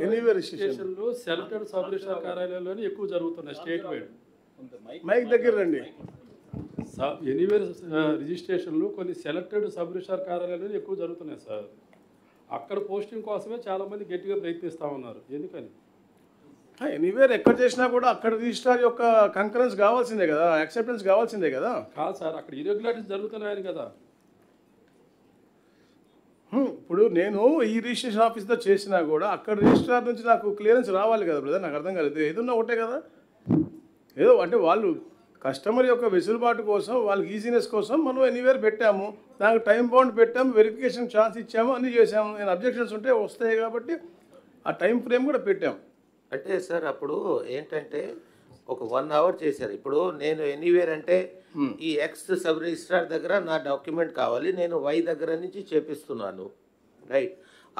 ఎనీవేర్ రిజిస్ట్రేషన్లు సెలెక్టెడ్ సబ్ రిజిస్ట్రార్ కార్యాలయంలోనే ఎక్కువ జరుగుతున్నాయి స్టేట్ వైడ్. మైక్ దగ్గర రండి. ఎనీవేర్ రిజిస్ట్రేషన్లు కొన్ని సెలెక్టెడ్ సబ్ రిజిస్ట్రార్ కార్యాలయంలో ఎక్కువ జరుగుతున్నాయి సార్. అక్కడ పోస్టింగ్ కోసమే చాలామంది గట్టిగా ప్రయత్నిస్తూ ఉన్నారు. ఎందుకని ఎనీవేర్ ఎక్కడ చేసినా కూడా అక్కడ రిజిస్ట్రార్ యొక్క కంకరెన్స్ కావాల్సిందే కదా, యాక్సెప్టెన్స్ కావాల్సిందే కదా. కాదు సార్, అక్కడ ఇర్రెగ్యులారిటీస్ జరుగుతున్నాయని కదా. ఇప్పుడు నేను ఈ రిజిస్ట్రేషన్ ఆఫీస్తో చేసినా కూడా అక్కడ రిజిస్ట్రార్ నుంచి నాకు క్లియరెన్స్ రావాలి కదా బ్రదర్, నాకు అర్థం కాలేదు. ఏదన్నా ఒకటే కదా, ఏదో అంటే వాళ్ళు కస్టమర్ యొక్క వెసులుబాటు కోసం, వాళ్ళకి ఈజీనెస్ కోసం మనం ఎనీవేర్ పెట్టాము, దానికి టైం బౌండ్ పెట్టాము, వెరిఫికేషన్ ఛాన్స్ ఇచ్చాము, అన్నీ చేసాము. నేను అబ్జెక్షన్స్ ఉంటే వస్తాయి కాబట్టి ఆ టైం ఫ్రేమ్ కూడా పెట్టాము. అంటే సార్ అప్పుడు ఏంటంటే ఒక 1 hour చేశారు. ఇప్పుడు నేను ఎనీవేర్ అంటే ఈ ఎక్స్ సబ్ రిజిస్ట్రార్ దగ్గర నా డాక్యుమెంట్ కావాలి, నేను వై దగ్గర నుంచి చేపిస్తున్నాను, రైట్?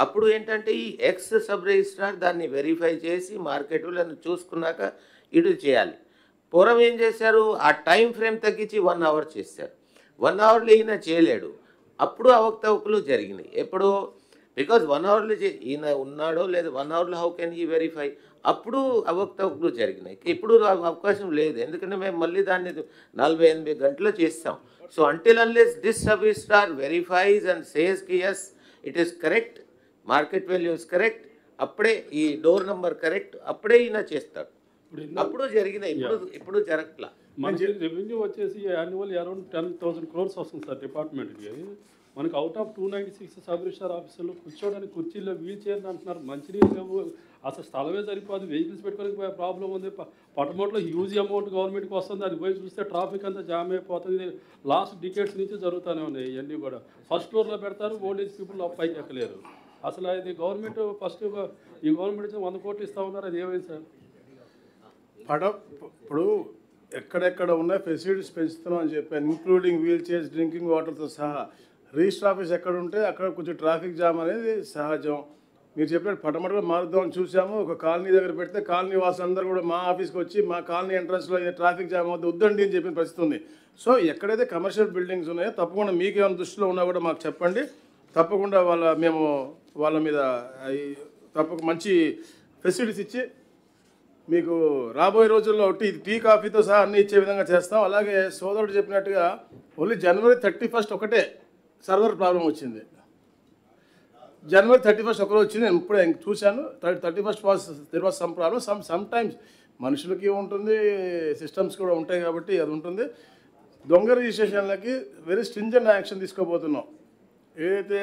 అప్పుడు ఏంటంటే ఈ ఎక్స్ సబ్ రిజిస్ట్రార్ దాన్ని వెరిఫై చేసి మార్కెట్లో చూసుకున్నాక ఇటు చేయాలి. పూర్వం ఏం చేశారు, ఆ టైం ఫ్రేమ్ తగ్గించి 1 hour చేశారు. 1 hourలో ఈయన చేయలేడు, అప్పుడు అవకతవకలు జరిగినాయి. ఎప్పుడు బికాజ్ 1 hourలో ఈయన ఉన్నాడో లేదు, 1 hourలో హౌ కెన్ ఈ వెరిఫై, అప్పుడు అవకతవకలు జరిగినాయి. ఇప్పుడు అవకాశం లేదు, ఎందుకంటే మేము మళ్ళీ దాన్ని 48 గంటలు చేస్తాం. So until unless this sub registrar verifies and says yes it is correct, market value is correct, అప్పుడే ఈ డోర్ నెంబర్ కరెక్ట్, అప్పుడే ఈయన చేస్తాడు. అప్పుడు జరిగినాయి, ఇప్పుడు జరగట్లా. మనకి రెవెన్యూ వచ్చేసి యాన్యువల్ అరౌండ్ 10,000 crores వస్తుంది సార్ డిపార్ట్మెంట్కి. మనకి అవుట్ ఆఫ్ 296 సబ్ రిజిస్ట్రార్ ఆఫీసులో కూర్చోడానికి కుర్చీలో వీల్ చైర్ అంటున్నారు, మంచినీళ్ళు లేవు, అసలు స్థలమే సరిపోదు, వెహికల్స్ పెట్టుకోవడానికి ప్రాబ్లం ఉంది. పటమోట్లో హ్యూజ్ అమౌంట్ గవర్నమెంట్కి వస్తుంది, అది పోయి చూస్తే ట్రాఫిక్ అంతా జామ్ అయిపోతుంది. లాస్ట్ డికేట్స్ నుంచి జరుగుతూనే ఉన్నాయి ఇవన్నీ కూడా. ఫస్ట్ ఫ్లోర్లో పెడతారు, ఓల్డ్ ఏజ్ పీపుల్ పైకి ఎక్కలేరు. అసలు అది గవర్నమెంట్ ఫస్ట్ ఈ గవర్నమెంట్ 100 కోట్లు ఇస్తూ ఉన్నారు, అది ఏమైంది సార్? ఇప్పుడు ఎక్కడెక్కడ ఉన్న ఫెసిలిటీస్ పెంచుతున్నాం అని చెప్పాను, ఇంక్లూడింగ్ వీల్ చైర్స్, డ్రింకింగ్ వాటర్తో సహా. రిజిస్టర్ ఆఫీస్ ఎక్కడ ఉంటే అక్కడ కొంచెం ట్రాఫిక్ జామ్ అనేది సహజం. మీరు చెప్పినట్టు పటమటలో మారుద్దామని చూసాము, ఒక కాలనీ దగ్గర పెడితే కాలనీ వాసులందరూ కూడా మా ఆఫీస్కి వచ్చి మా కాలనీ ఎంట్రన్స్లో ట్రాఫిక్ జామ్ అవుతుంది, వద్దండి అని చెప్పిన పరిస్థితి ఉంది. సో ఎక్కడైతే కమర్షియల్ బిల్డింగ్స్ ఉన్నాయో తప్పకుండా మీకు ఏమైనా దృష్టిలో ఉన్నా కూడా మాకు చెప్పండి, తప్పకుండా మేము వాళ్ళ మీద తప్పకుండా మంచి ఫెసిలిటీస్ ఇచ్చి మీకు రాబోయే రోజుల్లో టీ కాఫీతో సహా అన్నీ ఇచ్చే విధంగా చేస్తాం. అలాగే సోదరుడు చెప్పినట్టుగా ఓన్లీ January 31 ఒకటే సర్వర్ ప్రాబ్లం వచ్చింది. January 31 ఒకరోజు వచ్చింది, నేను ఇప్పుడే చూశాను. 31 there was some problem. Some times మనుషులకి ఉంటుంది, సిస్టమ్స్ కూడా ఉంటాయి కాబట్టి అది ఉంటుంది. దొంగ రిజిస్ట్రేషన్లకి వెరీ స్ట్రింజెంట్ యాక్షన్ తీసుకోబోతున్నాం. ఏదైతే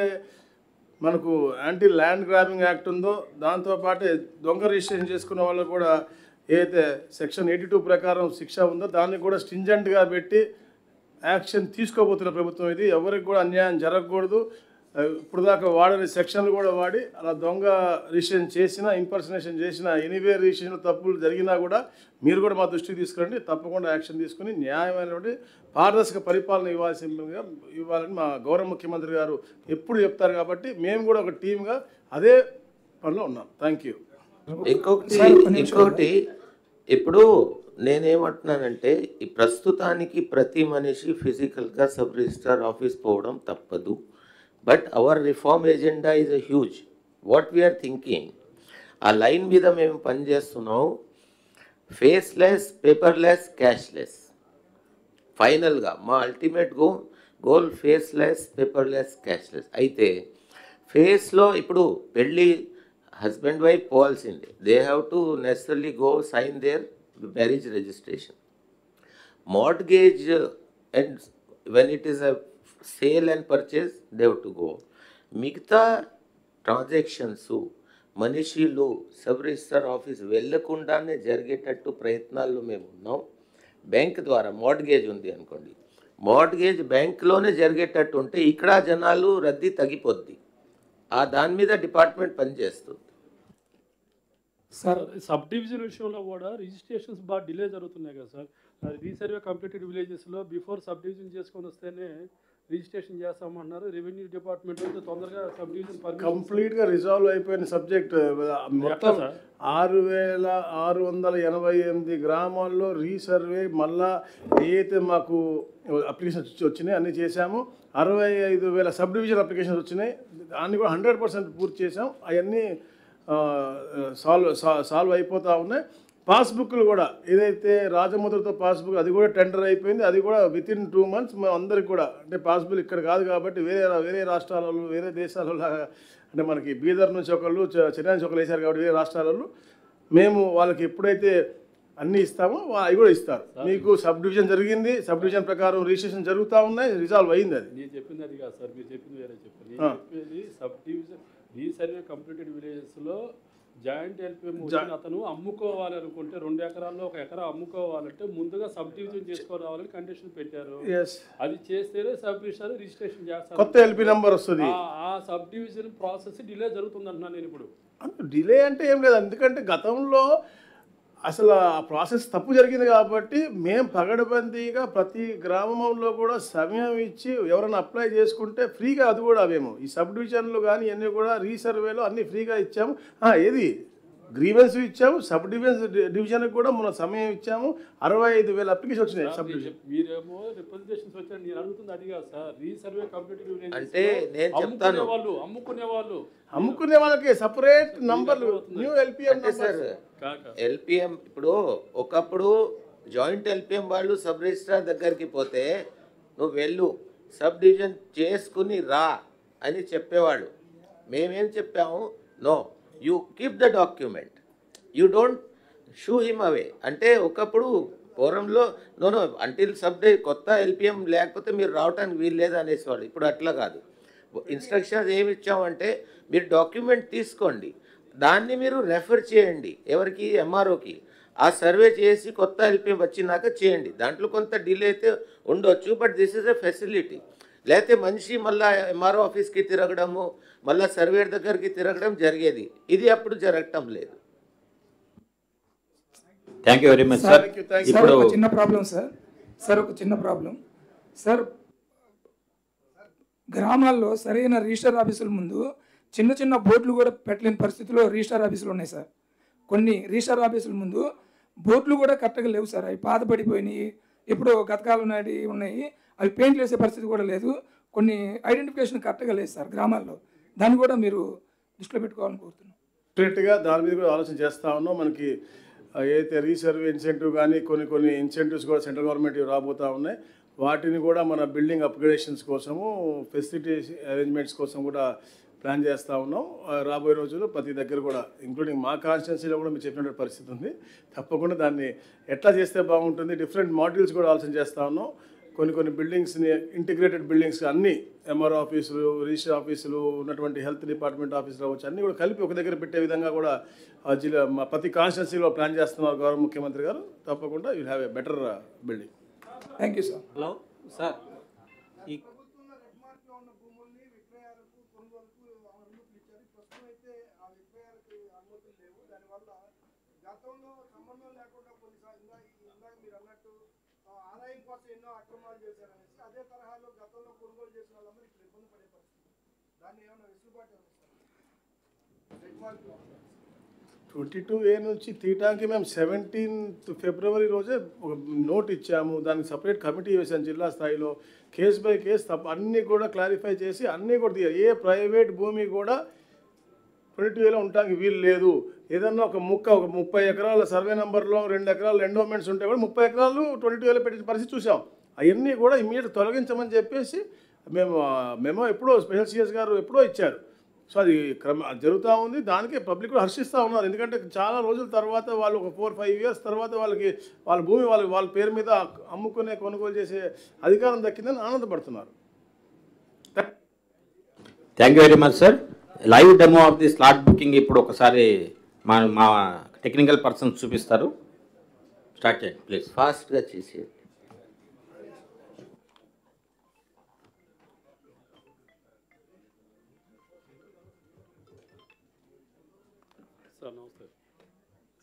మనకు యాంటీ ల్యాండ్ గ్రాబింగ్ యాక్ట్ ఉందో దాంతోపాటే దొంగ రిజిస్ట్రేషన్ చేసుకున్న వాళ్ళకు కూడా ఏదైతే సెక్షన్ 82 ప్రకారం శిక్ష ఉందో దాన్ని కూడా స్ట్రింజెంట్గా పెట్టి యాక్షన్ తీసుకోబోతున్న ప్రభుత్వం ఇది. ఎవరికి కూడా అన్యాయం జరగకూడదు. ఇప్పుడు దాకా వాడని సెక్షన్లు కూడా వాడి అలా దొంగ రిజిస్ట్రేషన్ చేసినా, ఇంపర్సనేషన్ చేసినా, ఎనీవేర్ రిజిస్ట్రేషన్ తప్పులు జరిగినా కూడా మీరు కూడా మా దృష్టికి తీసుకురండి, తప్పకుండా యాక్షన్ తీసుకుని న్యాయమైనటువంటి పారదర్శక పరిపాలన ఇవ్వాలని మా గౌరవ ముఖ్యమంత్రి గారు ఎప్పుడు చెప్తారు. కాబట్టి మేము కూడా ఒక టీమ్గా అదే పనిలో ఉన్నాం. Thank you. ఇంకొకటి ఇప్పుడు నేనేమంటున్నానంటే ఈ ప్రస్తుతానికి ప్రతి మనిషి ఫిజికల్గా సబ్ రిజిస్ట్రార్ ఆఫీస్ పోవడం తప్పదు. But our reform agenda is a huge. What we are thinking, ఆ లైన్ మీద మేము పనిచేస్తున్నాం, ఫేస్లెస్, పేపర్లెస్, క్యాష్లెస్. ఫైనల్గా మా ultimate goal faceless, paperless, cashless. అయితే ఫేస్లో ఇప్పుడు పెళ్ళి హస్బెండ్ వైఫ్ పోవాల్సిందే, they have to necessary go sign their marriage registration. Mortgage and when it is a sale and purchase they have to go. మిగతా transactions మనిషిలు sub registrar office వెళ్ళకుండానే జరిగేటట్టు ప్రయత్నాల్లో మేము ఉన్నాం. బ్యాంక్ ద్వారా మార్ట్గేజ్ ఉంది అనుకోండి, మార్ట్గేజ్ బ్యాంక్లోనే జరిగేటట్టు ఉంటే ఇక్కడ జనాలు రద్దీ తగ్గిపోద్ది. ఆ దాని మీద డిపార్ట్మెంట్ పనిచేస్తుంది. సార్ సబ్ డివిజన్ విషయంలో కూడా రిజిస్ట్రేషన్స్ బాగా డిలే జరుగుతున్నాయి కదా సార్. రీసర్వే కంప్లీటెడ్ విలేజెస్లో బిఫోర్ సబ్ డివిజన్ చేసుకొని వస్తేనే రిజిస్ట్రేషన్ చేస్తామన్నారు. రెవెన్యూ డిపార్ట్మెంట్ తొందరగా సబ్ డివిజన్ కంప్లీట్గా రిజాల్వ్ అయిపోయిన సబ్జెక్ట్. మొత్తం 6,688 గ్రామాల్లో రీసర్వే మళ్ళా ఏదైతే మాకు అప్లికేషన్స్ వచ్చినాయి అన్నీ చేశాము. 65,000 సబ్ డివిజన్ అప్లికేషన్స్ వచ్చినాయి, దాన్ని కూడా 100% పూర్తి చేసాం. అవన్నీ సాల్వ్ అయిపోతూ ఉన్నాయి. పాస్బుక్లు కూడా ఏదైతే రాజముద్రతో పాస్బుక్ అది కూడా టెండర్ అయిపోయింది, అది కూడా వితిన్ 2 months మేము అందరికి కూడా అంటే పాస్బుక్ ఇక్కడ కాదు కాబట్టి వేరే రాష్ట్రాలలో వేరే దేశాలలో అంటే మనకి బీదర్ నుంచి ఒకళ్ళు చెన్నై నుంచి ఒకళ్ళు వేశారు కాబట్టి వేరే రాష్ట్రాలలో మేము వాళ్ళకి ఎప్పుడైతే అన్నీ ఇస్తాము, అవి కూడా ఇస్తారు. మీకు సబ్ డివిజన్ జరిగింది, సబ్ డివిజన్ ప్రకారం రిజిస్ట్రేషన్ జరుగుతూ ఉన్నాయి, రిజాల్వ్ అయింది. అది నేను చెప్పింది అది కాదు సార్, మీరు చెప్పింది వేరే చెప్పారు. నేను చెప్పేది సబ్ డివిజన్ రీసర్వే కంప్లీటెడ్ విలేజెస్లో జాయింట్ ఎల్పిఎం వచ్చిన అతను అమ్ముకోవాలి అనుకుంటే 2 ఎకరాల్లో 1 ఎకరా అమ్ముకోవాలంటే ముందుగా సబ్ డివిజన్ చేసుకోవాలని కండిషన్ పెట్టారు. అది చేస్తేనే సబ్ రిజిస్టర్ రిజిస్ట్రేషన్ చేస్తారు, కొత్త ఎల్పి నంబర్ వస్తుంది. ఆ సబ్ డివిజన్ ప్రాసెస్ డిలే జరుగుతుంది అంటున్నాను నేను ఇప్పుడు. డిలే అంటే ఏం లేదు, ఎందుకంటే గతంలో అసలు ఆ ప్రాసెస్ తప్పు జరిగింది కాబట్టి మేము పగడబందీగా ప్రతి గ్రామంలో కూడా సమయం ఇచ్చి ఎవరైనా అప్లై చేసుకుంటే ఫ్రీగా, అది కూడా మేము ఈ సబ్ డివిజన్లు కానీ ఇవన్నీ కూడా రీసర్వేలో అన్నీ ఫ్రీగా ఇచ్చాము. ఏది గ్రీవెన్స్ ఇచ్చాము, సబ్ డివిజన్కి కూడా మన సమయం ఇచ్చాము. 65,000 అప్లికేషన్ వచ్చినాయి సబ్ డివిజన్. మీరేమో రిప్రజెంటేషన్స్ వచ్చారు, నేను అడుగుతుంది అది కాదు సార్. రీసర్వే కంప్లీటెడ్ అంటే నేను చెప్తాను, అమ్ముకునే వాళ్ళకి సపరేట్ నంబర్లు న్యూ ఎల్పిఎం సార్. ఎల్పిఎం ఇప్పుడు ఒకప్పుడు జాయింట్ ఎల్పిఎం వాళ్ళు సబ్ రిజిస్ట్రార్ దగ్గరికి పోతే నువ్వు వెళ్ళు సబ్ డివిజన్ చేసుకుని రా అని చెప్పేవాళ్ళు. మేమేం చెప్పాము, no, you keep the document, you don't shoo him away. అంటే ఒకప్పుడు పూర్వంలో నో అంటిల్ సబ్ డే కొత్త ఎల్పిఎం లేకపోతే మీరు రావడానికి వీలు లేదు అనేసేవాళ్ళు. ఇప్పుడు అట్లా కాదు. ఇన్స్ట్రక్షన్స్ ఏమి ఇచ్చామంటే మీరు డాక్యుమెంట్ తీసుకోండి, దాన్ని మీరు రెఫర్ చేయండి ఎవరికి, ఎంఆర్ఓకి. ఆ సర్వే చేసి కొత్త ఎల్పిఎం వచ్చినాక చేయండి. దాంట్లో కొంత డిలే అయితే ఉండొచ్చు, but this is a facility. లేకపోతే మనిషి మళ్ళీ ఎంఆర్ఓ ఆఫీస్కి తిరగడము, మళ్ళీ సర్వేర్ దగ్గరికి తిరగడం జరిగేది. ఇది అప్పుడు జరగటం లేదు. Thank you very much sir. ఇప్పుడు ఒక చిన్న ప్రాబ్లం సార్, ఒక చిన్న ప్రాబ్లం సార్. గ్రామాల్లో సరైన రిజిస్టర్ ఆఫీసుల ముందు చిన్న చిన్న బోర్డులు కూడా పెట్టలేని పరిస్థితిలో రిజిస్టర్ ఆఫీసులు ఉన్నాయి సార్. కొన్ని రిజిస్టర్ ఆఫీసుల ముందు బోర్డులు కూడా కరెక్ట్గా లేవు సార్. అవి పాతపడిపోయినాయి, ఎప్పుడో గతకాలం నాటి ఉన్నాయి. అవి పెయింట్లు వేసే పరిస్థితి కూడా లేదు. కొన్ని ఐడెంటిఫికేషన్ కరెక్ట్గా లేదు సార్ గ్రామాల్లో. దాన్ని కూడా మీరు దృష్టిలో పెట్టుకోవాలని కోరుతున్నాం. డెఫినెట్గా దాని మీద కూడా ఆలోచన చేస్తూ ఉన్నాం. మనకి ఏదైతే రీసర్వే ఇన్సెంటివ్ కానీ కొన్ని ఇన్సెంటివ్స్ కూడా సెంట్రల్ గవర్నమెంట్ రాబోతూ ఉన్నాయి. వాటిని కూడా మన బిల్డింగ్ అప్గ్రేడేషన్స్ కోసము, ఫెసిలిటీస్ అరేంజ్మెంట్స్ కోసం కూడా ప్లాన్ చేస్తూ ఉన్నాం. రాబోయే రోజుల్లో ప్రతి దగ్గర కూడా, ఇంక్లూడింగ్ మా కాన్స్టిట్యున్సీలో కూడా మీరు చెప్పినటువంటి పరిస్థితి ఉంది. తప్పకుండా దాన్ని ఎట్లా చేస్తే బాగుంటుంది, డిఫరెంట్ మాడ్యూల్స్ కూడా ఆలోచన చేస్తూ ఉన్నాం. కొన్ని బిల్డింగ్స్ని, ఇంటిగ్రేటెడ్ బిల్డింగ్స్ అన్నీ, ఎంఆర్ఓ ఆఫీసులు, రిజిస్టర్ ఆఫీసులు, ఉన్నటువంటి హెల్త్ డిపార్ట్మెంట్ ఆఫీసులో వచ్చి అన్నీ కూడా కలిపి ఒక దగ్గర పెట్టే విధంగా కూడా జిల్లా ప్రతి కాన్స్టిట్యున్సీలో ప్లాన్ చేస్తున్నారు గౌరవ ముఖ్యమంత్రి గారు. తప్పకుండా you have a better building. Thank you sir. Hello sir, ఈ ఆదాయం కోసం ఎన్నో అక్రమాలు చేశారనేసి అదే తరహాలో గతంలో కొనుగోలు చేసిన వాళ్ళందరూ ఇప్పుడు ఇబ్బంది పడే పరిస్థితి. దాన్ని ఏమన్నా వెసులుబాటు 22A నుంచి తీయటానికి మేము 17th ఫిబ్రవరి రోజే ఒక నోట్ ఇచ్చాము. దానికి సపరేట్ కమిటీ వేసాను జిల్లా స్థాయిలో. కేస్ బై కేస్ అన్నీ కూడా క్లారిఫై చేసి అన్నీ కూడా తీయాలి. ఏ ప్రైవేట్ భూమి కూడా 22Aలో ఉండటానికి వీలు లేదు. ఏదన్నా ఒక 30 ఎకరాల సర్వే నెంబర్లో 2 ఎకరాలు ఎండోమెంట్స్ ఉంటే కూడా 30 ఎకరాలు 22Aలో పెట్టిన పరిస్థితి చూసాం. అవన్నీ కూడా ఇమ్మీడియట్ తొలగించమని చెప్పేసి మేము ఎప్పుడో స్పెషల్ సిఎస్ గారు ఎప్పుడో ఇచ్చారు. సో అది జరుగుతూ ఉంది. దానికి పబ్లిక్ కూడా హర్షిస్తూ ఉన్నారు. ఎందుకంటే చాలా రోజుల తర్వాత వాళ్ళు ఒక 4-5 years తర్వాత వాళ్ళకి వాళ్ళ భూమి వాళ్ళ పేరు మీద అమ్ముకునే, కొనుగోలు చేసే అధికారం దక్కిందని ఆనందపడుతున్నారు. Thank you very much sir. Live demo of the slot booking ఇప్పుడు ఒకసారి మా టెక్నికల్ పర్సన్స్ చూపిస్తారు. స్టార్ట్ చేయండి ప్లీజ్. ఫాస్ట్గా చేసేది. సార్ నమస్తే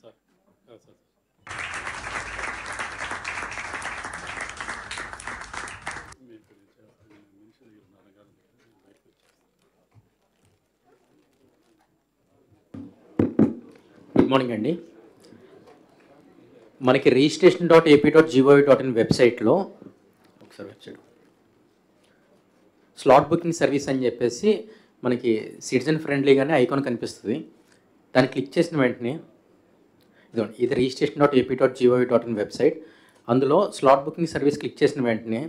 సార్. సార్ గుడ్ మార్నింగ్ అండి. మనకి registration.ap.gov.in వెబ్సైట్లో ఒకసారి వచ్చాడు స్లాట్ బుకింగ్ సర్వీస్ అని చెప్పేసి మనకి సిటిజన్ ఫ్రెండ్లీగానే ఐకాన్ కనిపిస్తుంది. దాన్ని క్లిక్ చేసిన వెంటనే ఇది registration.ap.gov.in వెబ్సైట్. అందులో స్లాట్ బుకింగ్ సర్వీస్ క్లిక్ చేసిన వెంటనే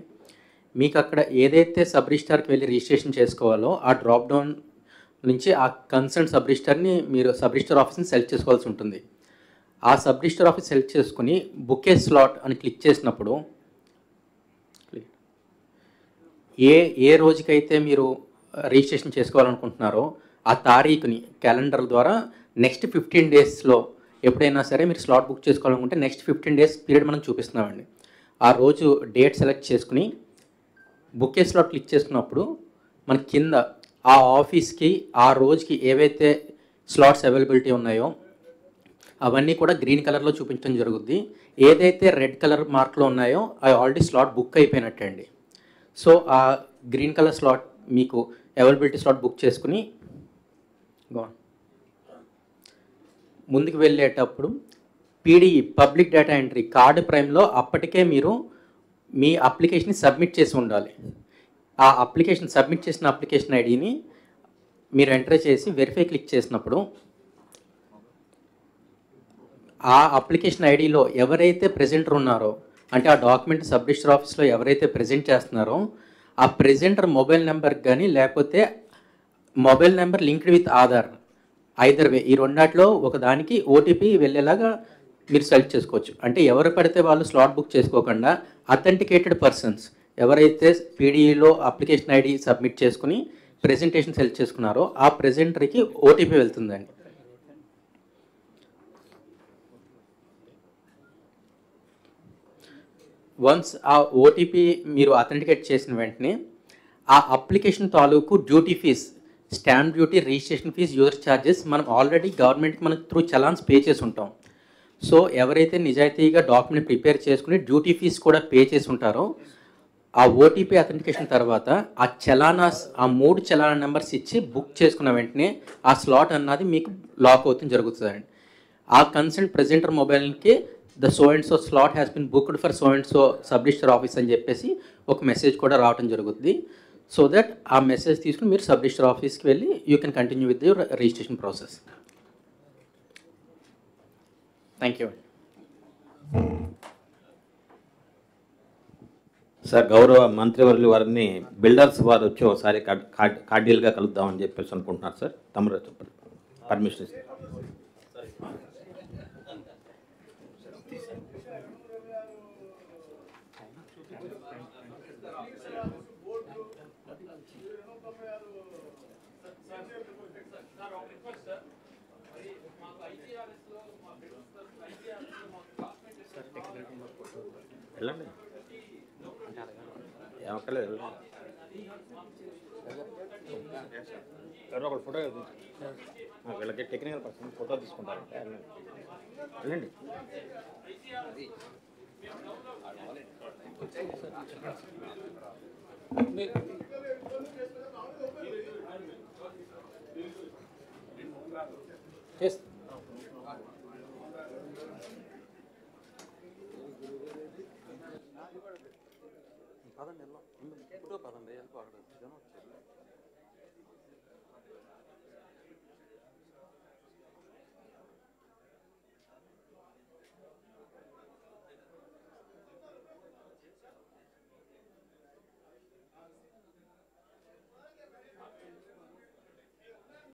మీకు అక్కడ ఏదైతే సబ్ రిజిస్టార్కి వెళ్ళి రిజిస్ట్రేషన్ చేసుకోవాలో ఆ డ్రాప్ డౌన్ నుంచి ఆ కన్సర్న్ సబ్ రిజిస్టార్ని మీరు సబ్ రిజిస్టార్ ఆఫీస్ని సెలెక్ట్ చేసుకోవాల్సి ఉంటుంది. ఆ సబ్ రిజిస్టర్ ఆఫీస్ సెలెక్ట్ చేసుకుని బుక్ ఏ స్లాట్ అని క్లిక్ చేసినప్పుడు ఏ రోజుకైతే మీరు రిజిస్ట్రేషన్ చేసుకోవాలనుకుంటున్నారో ఆ తారీఖుని క్యాలెండర్ ద్వారా నెక్స్ట్ 15 డేస్లో ఎప్పుడైనా సరే మీరు స్లాట్ బుక్ చేసుకోవాలనుకుంటే నెక్స్ట్ 15 డేస్ పీరియడ్ మనం చూపిస్తున్నామండి. ఆ రోజు డేట్ సెలెక్ట్ చేసుకుని బుక్ ఏ స్లాట్ క్లిక్ చేసుకున్నప్పుడు మన కింద ఆ ఆఫీస్కి ఆ రోజుకి ఏవైతే స్లాట్స్ అవైలబిలిటీ ఉన్నాయో అవన్నీ కూడా గ్రీన్ కలర్లో చూపించడం జరుగుద్ది. ఏదైతే రెడ్ కలర్ మార్క్లో ఉన్నాయో అవి ఆల్రెడీ స్లాట్ బుక్ అయిపోయినట్టే అండి. సో ఆ గ్రీన్ కలర్ స్లాట్ మీకు అవైలబిలిటీ స్లాట్ బుక్ చేసుకుని ముందుకు వెళ్ళేటప్పుడు PDE public data entry card ప్రైమ్లో అప్పటికే మీరు మీ అప్లికేషన్ని సబ్మిట్ చేసి ఉండాలి. ఆ అప్లికేషన్ సబ్మిట్ చేసిన అప్లికేషన్ ఐడిని మీరు ఎంటర్ చేసి వెరిఫై క్లిక్ చేసినప్పుడు ఆ అప్లికేషన్ ఐడిలో ఎవరైతే ప్రెజెంటర్ ఉన్నారో అంటే ఆ డాక్యుమెంట్ సబ్ రిజిస్టర్ ఆఫీస్లో ఎవరైతే ప్రెజెంట్ చేస్తున్నారో ఆ ప్రెజెంటర్ మొబైల్ నెంబర్కి కానీ లేకపోతే mobile number linked with Aadhaar either వే ఈ రెండాట్లో ఒక దానికి ఓటీపీ వెళ్ళేలాగా మీరు సెలెక్ట్ చేసుకోవచ్చు. అంటే ఎవరు పడితే వాళ్ళు స్లాట్ బుక్ చేసుకోకుండా అథెంటికేటెడ్ పర్సన్స్ ఎవరైతే పీడీఈలో అప్లికేషన్ ఐడి సబ్మిట్ చేసుకుని ప్రెజెంటేషన్ సెలెక్ట్ చేసుకున్నారో ఆ ప్రెజెంటర్కి ఓటీపీ వెళ్తుందండి. వన్స్ ఆ ఓటీపీ మీరు అథెంటికేట్ చేసిన వెంటనే ఆ అప్లికేషన్ తాలూకు duty fees, stamp duty, registration fees, user charges మనం ఆల్రెడీ గవర్నమెంట్కి మనం త్రూ చలాన్స్ పే చేసి ఉంటాం. సో ఎవరైతే నిజాయితీగా డాక్యుమెంట్ ప్రిపేర్ చేసుకుని డ్యూటీ ఫీజ్ కూడా పే చేసి ఉంటారో ఆ ఓటీపీ అథెంటికేషన్ తర్వాత ఆ చలానాస్ ఆ 3 చలానా నెంబర్స్ ఇచ్చి బుక్ చేసుకున్న వెంటనే ఆ స్లాట్ అన్నది మీకు లాక్ అవుతుంది జరుగుతుందండి. ఆ కన్సల్ట్ ప్రెజెంటర్ మొబైల్కి the so and so slot has been booked for so and so sub register office అని చెప్పేసి ఒక మెసేజ్ కూడా రావడం జరుగుతుంది. సో దట్ ఆ మెసేజ్ తీసుకుని మీరు సబ్ రిజిస్టర్ ఆఫీస్కి వెళ్ళి you can continue with your registration process. Thank you. Sir, గౌరవ మంత్రివర్యులు వారిని బిల్డర్స్ వారు వచ్చి ఒకసారి కార్డియల్గా కలుద్దామని చెప్పేసి అనుకుంటున్నారు సార్. తమరు పర్మిషన్ ఇస్తారు. వెళ్ళండి, ఏమక్కర్లేదు, వెళ్ళండి. ఫోటో వీళ్ళకి టెక్నికల్ పర్సన్ ఫోటో తీసుకుంటారంటే వెళ్ళండి.